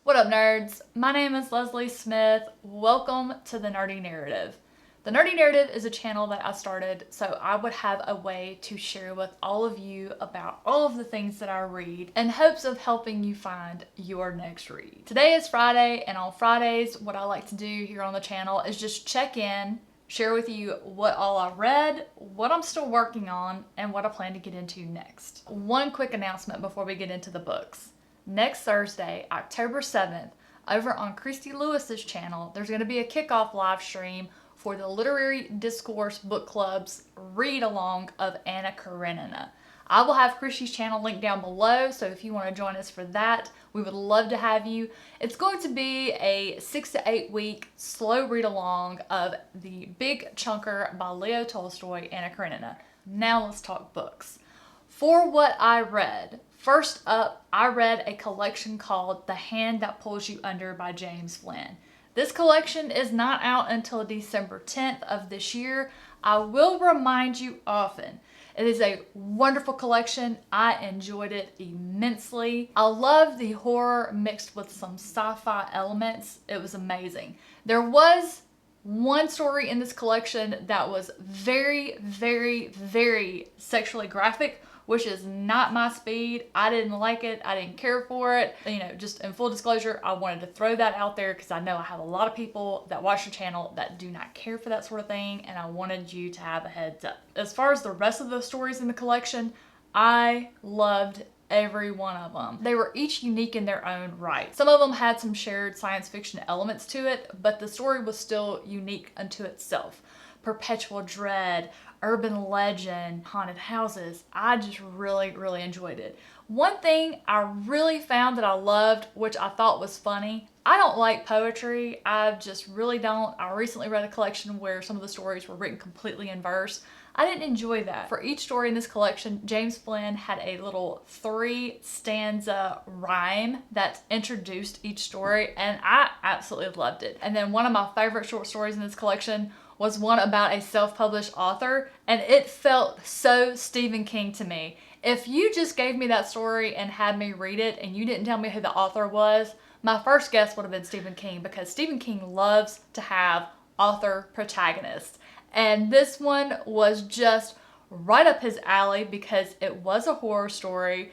What up, nerds? My name is Leslie Smith. Welcome to The Nerdy Narrative. The Nerdy Narrative is a channel that I started so I would have a way to share with all of you about all of the things that I read in hopes of helping you find your next read. Today is Friday, and on Fridays, what I like to do here on the channel is just check in, share with you what all I read, what I'm still working on, and what I plan to get into next. One quick announcement before we get into the books. Next Thursday, October 7th, over on Christy Lewis's channel, there's going to be a kickoff live stream for the Literary Discourse Book Club's read-along of Anna Karenina. I will have Christy's channel linked down below, so if you want to join us for that, we would love to have you. It's going to be a 6 to 8 week slow read-along of the big chunker by Leo Tolstoy, Anna Karenina. Now let's talk books. For what I read, first up, I read a collection called The Hand That Pulls You Under by James Flynn. This collection is not out until December 10th of this year. I will remind you often. It is a wonderful collection. I enjoyed it immensely. I love the horror mixed with some sci-fi elements. It was amazing. There was one story in this collection that was very, very, very sexually graphic, which is not my speed. I didn't like it. I didn't care for it. You know, just in full disclosure, I wanted to throw that out there because I know I have a lot of people that watch the channel that do not care for that sort of thing, and I wanted you to have a heads up. As far as the rest of the stories in the collection, I loved every one of them. They were each unique in their own right. Some of them had some shared science fiction elements to it, but the story was still unique unto itself. Perpetual dread, urban legend, haunted houses. I just really, really enjoyed it. One thing I really found that I loved, which I thought was funny, I don't like poetry. I just really don't. I recently read a collection where some of the stories were written completely in verse. I didn't enjoy that. For each story in this collection, James Flynn had a little 3-stanza rhyme that introduced each story, and I absolutely loved it. And then one of my favorite short stories in this collection was one about a self-published author, and it felt so Stephen King to me. If you just gave me that story and had me read it and you didn't tell me who the author was, my first guess would have been Stephen King, because Stephen King loves to have author protagonists. And this one was just right up his alley because it was a horror story.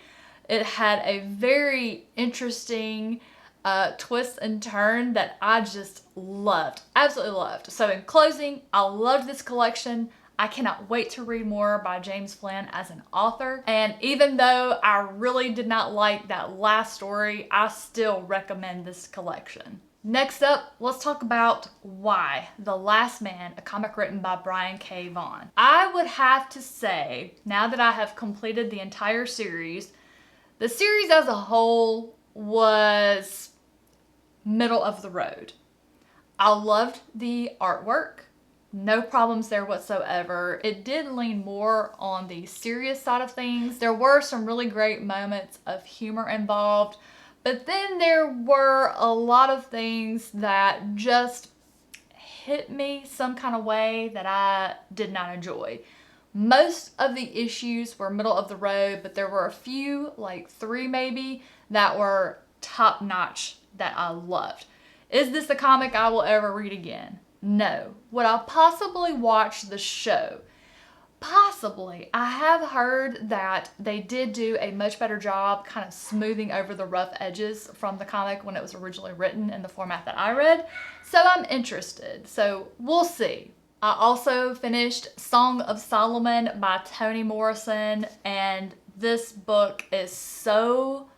It had a very interesting twist and turn that I just loved, absolutely loved. So in closing, I loved this collection. I cannot wait to read more by James Flynn as an author. And even though I really did not like that last story, I still recommend this collection. Next up, let's talk about Y, The Last Man, a comic written by Brian K. Vaughan. I would have to say, now that I have completed the entire series, the series as a whole was middle of the road. I loved the artwork. No problems there whatsoever. It did lean more on the serious side of things. There were some really great moments of humor involved, but then there were a lot of things that just hit me some kind of way that I did not enjoy. Most of the issues were middle of the road, but there were a few, like 3 maybe, that were top notch that I loved. Is this a comic I will ever read again? No. Would I possibly watch the show? Possibly. I have heard that they did do a much better job kind of smoothing over the rough edges from the comic when it was originally written in the format that I read. So I'm interested. So we'll see. I also finished Song of Solomon by Toni Morrison, and this book is so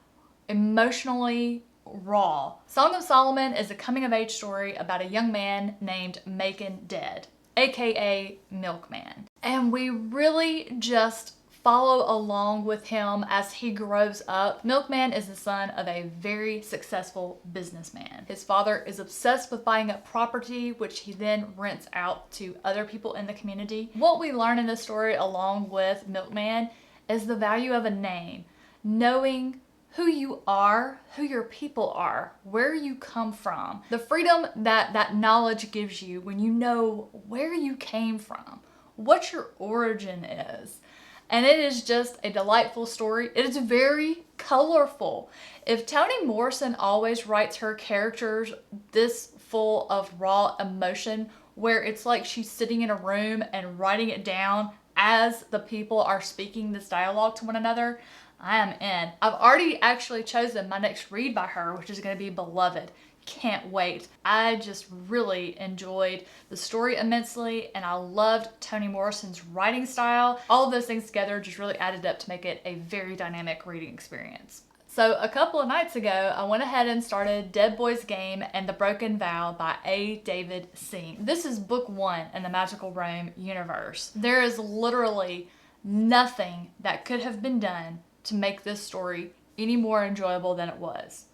emotionally raw. Song of Solomon is a coming-of-age story about a young man named Macon Dead, aka Milkman. And we really just follow along with him as he grows up. Milkman is the son of a very successful businessman. His father is obsessed with buying up property, which he then rents out to other people in the community. What we learn in this story along with Milkman is the value of a name, knowing who you are, who your people are, where you come from, the freedom that that knowledge gives you when you know where you came from, what your origin is. And it is just a delightful story. It is very colorful. If Toni Morrison always writes her characters this full of raw emotion, where it's like she's sitting in a room and writing it down as the people are speaking this dialogue to one another, I am in. I've already actually chosen my next read by her, which is going to be Beloved. Can't wait. I just really enjoyed the story immensely, and I loved Toni Morrison's writing style. All of those things together just really added up to make it a very dynamic reading experience. So a couple of nights ago, I went ahead and started Dead Boy's Game and the Broken Vow by A. David Singh. This is book 1 in the Magical Rome universe. There is literally nothing that could have been done to make this story any more enjoyable than it was,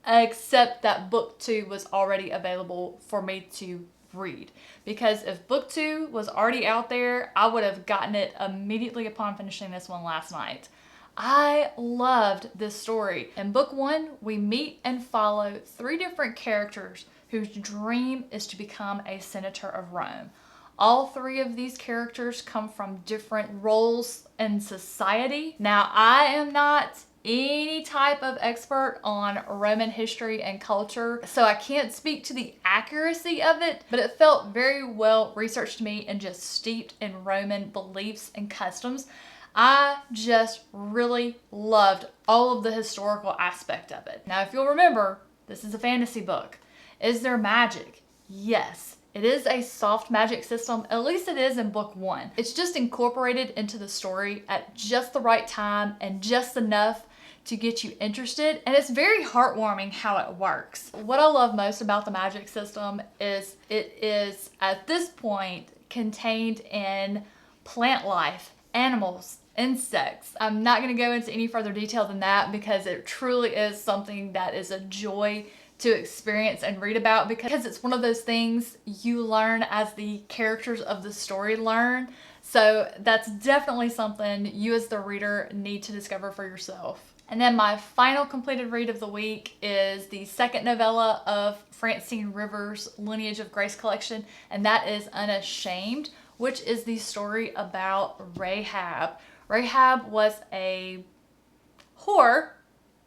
except that book 2 was already available for me to read. Because if book 2 was already out there, I would have gotten it immediately upon finishing this one last night. I loved this story. In book 1, we meet and follow 3 different characters whose dream is to become a senator of Rome. All 3 of these characters come from different roles in society. Now, I am not any type of expert on Roman history and culture, so I can't speak to the accuracy of it, but it felt very well researched to me and just steeped in Roman beliefs and customs. I just really loved all of the historical aspect of it. Now, if you'll remember, this is a fantasy book. Is there magic? Yes. It is a soft magic system, at least it is in book 1. It's just incorporated into the story at just the right time and just enough to get you interested, and it's very heartwarming how it works. What I love most about the magic system is it is, at this point, contained in plant life, animals, insects. I'm not going to go into any further detail than that because it truly is something that is a joy to experience and read about, because it's one of those things you learn as the characters of the story learn. So that's definitely something you as the reader need to discover for yourself. And then my final completed read of the week is the second novella of Francine Rivers' Lineage of Grace collection, and that is Unashamed, which is the story about Rahab. Rahab was a whore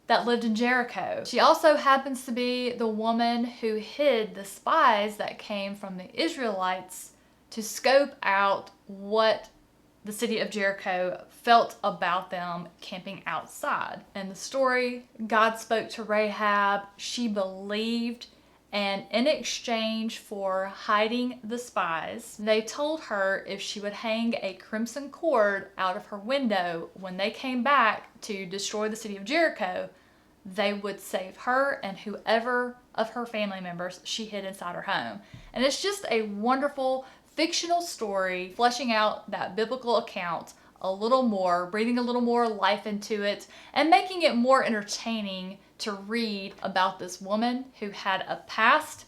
that lived in Jericho. She also happens to be the woman who hid the spies that came from the Israelites to scope out what the city of Jericho felt about them camping outside. In the story, God spoke to Rahab, she believed, and in exchange for hiding the spies, they told her if she would hang a crimson cord out of her window when they came back to destroy the city of Jericho, they would save her and whoever of her family members she hid inside her home. And it's just a wonderful fictional story, fleshing out that biblical account a little more, breathing a little more life into it, and making it more entertaining to read about this woman who had a past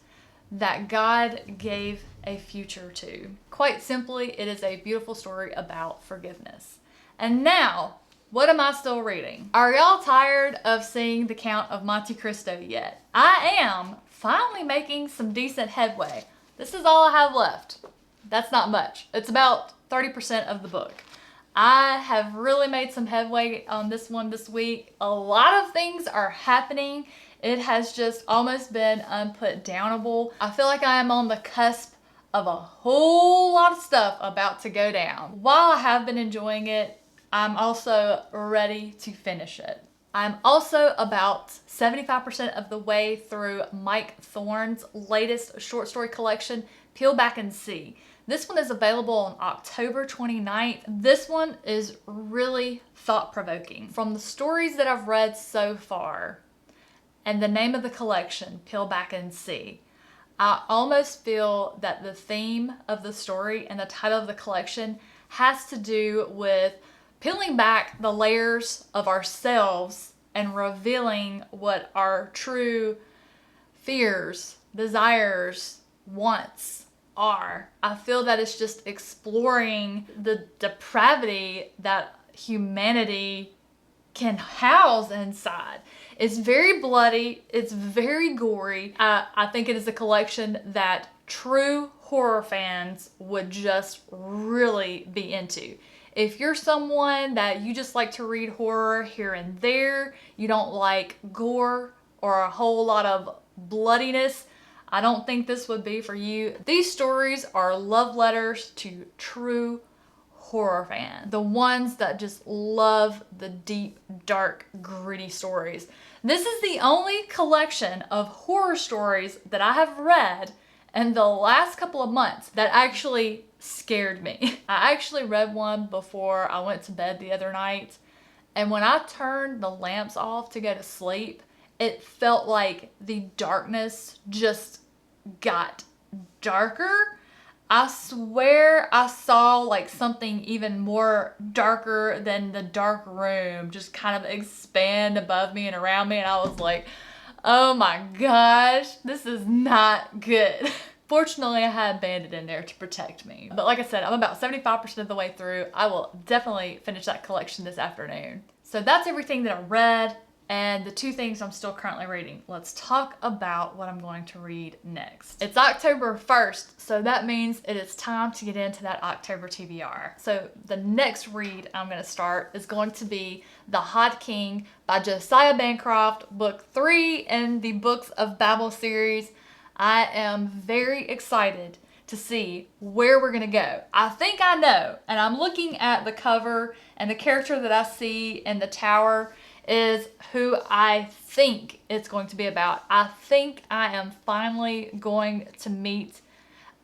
that God gave a future to. Quite simply, it is a beautiful story about forgiveness. And now, what am I still reading? Are y'all tired of seeing the Count of Monte Cristo yet? I am finally making some decent headway. This is all I have left. That's not much. It's about 30% of the book. I have really made some headway on this one this week. A lot of things are happening. It has just almost been unputdownable. I feel like I am on the cusp of a whole lot of stuff about to go down. While I have been enjoying it, I'm also ready to finish it. I'm also about 75% of the way through Mike Thorne's latest short story collection, Peel Back and See. This one is available on October 29th. This one is really thought-provoking. From the stories that I've read so far, and the name of the collection, Peel Back and See, I almost feel that the theme of the story and the title of the collection has to do with peeling back the layers of ourselves and revealing what our true fears, desires, wants are. I feel that it's just exploring the depravity that humanity can house inside. It's very bloody, it's very gory. I think it is a collection that true horror fans would just really be into. If you're someone that you just like to read horror here and there, you don't like gore or a whole lot of bloodiness, I don't think this would be for you. These stories are love letters to true horror fans. The ones that just love the deep, dark, gritty stories. This is the only collection of horror stories that I have read in the last couple of months that actually scared me. I actually read one before I went to bed the other night, and when I turned the lamps off to go to sleep, it felt like the darkness just got darker. I swear I saw like something even more darker than the dark room just kind of expand above me and around me, and I was like, oh my gosh, this is not good. Fortunately, I had Bandit in there to protect me. But like I said, I'm about 75% of the way through. I will definitely finish that collection this afternoon. So that's everything that I read and the 2 things I'm still currently reading. Let's talk about what I'm going to read next. It's October 1st, so that means it is time to get into that October TBR. So the next read I'm going to start is going to be The Hot King by Josiah Bancroft, book 3 in the Books of Babel series. I am very excited to see where we're gonna go. I think I know, and I'm looking at the cover, and the character that I see in the tower is who I think it's going to be about. I think I am finally going to meet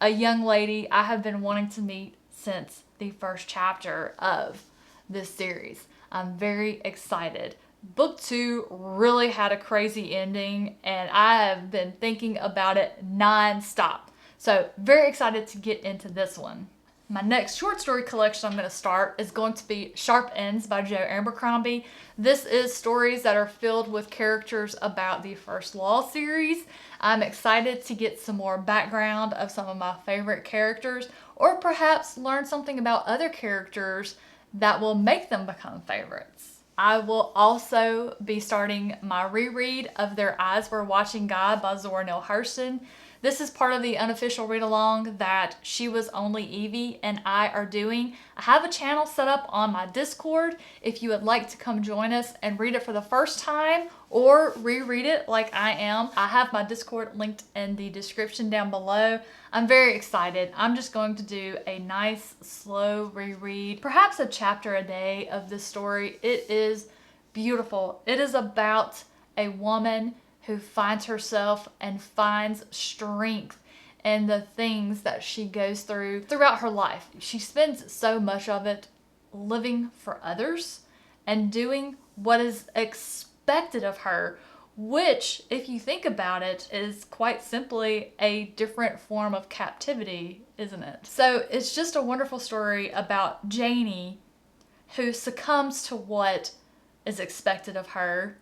a young lady I have been wanting to meet since the first chapter of this series. I'm very excited. Book 2 really had a crazy ending, and I have been thinking about it non-stop. So very excited to get into this one. My next short story collection I'm going to start is going to be Sharp Ends by Joe Abercrombie. This is stories that are filled with characters about the First Law series. I'm excited to get some more background of some of my favorite characters, or perhaps learn something about other characters that will make them become favorites. I will also be starting my reread of Their Eyes Were Watching God by Zora Neale Hurston. This is part of the unofficial read-along that She Was Only Evie and I are doing. I have a channel set up on my Discord if you would like to come join us and read it for the first time or reread it like I am. I have my Discord linked in the description down below. I'm very excited. I'm just going to do a nice, slow reread, perhaps a chapter a day of this story. It is beautiful. It is about a woman who finds herself and finds strength in the things that she goes through throughout her life. She spends so much of it living for others and doing what is expected of her, which, if you think about it, is quite simply a different form of captivity, isn't it? So it's just a wonderful story about Janie, who succumbs to what is expected of her,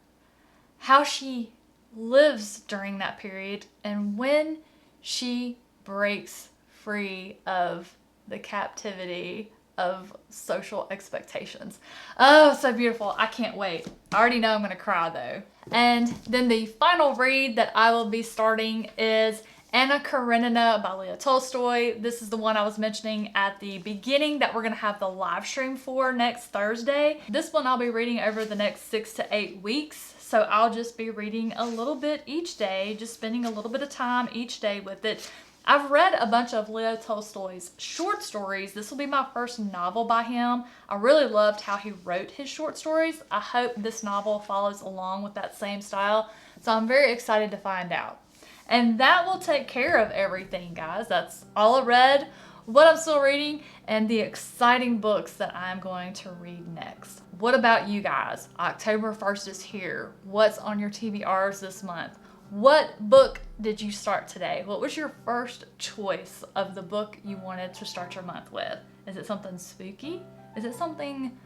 how she lives during that period, and when she breaks free of the captivity of social expectations. Oh, so beautiful. I can't wait. I already know I'm going to cry though. And then the final read that I will be starting is Anna Karenina by Leo Tolstoy. This is the one I was mentioning at the beginning that we're going to have the live stream for next Thursday. This one I'll be reading over the next 6 to 8 weeks. So I'll just be reading a little bit each day, just spending a little bit of time each day with it. I've read a bunch of Leo Tolstoy's short stories. This will be my first novel by him. I really loved how he wrote his short stories. I hope this novel follows along with that same style. So I'm very excited to find out. And that will take care of everything, guys. That's all I read, what I'm still reading, and the exciting books that I'm going to read next. What about you guys? October 1st is here. What's on your TBRs this month? What book did you start today? What was your first choice of the book you wanted to start your month with? Is it something spooky? Is it something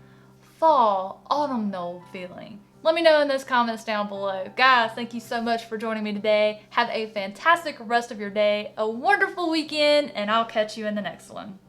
fall, autumnal feeling? Let me know in those comments down below. Guys, thank you so much for joining me today. Have a fantastic rest of your day, a wonderful weekend, and I'll catch you in the next one.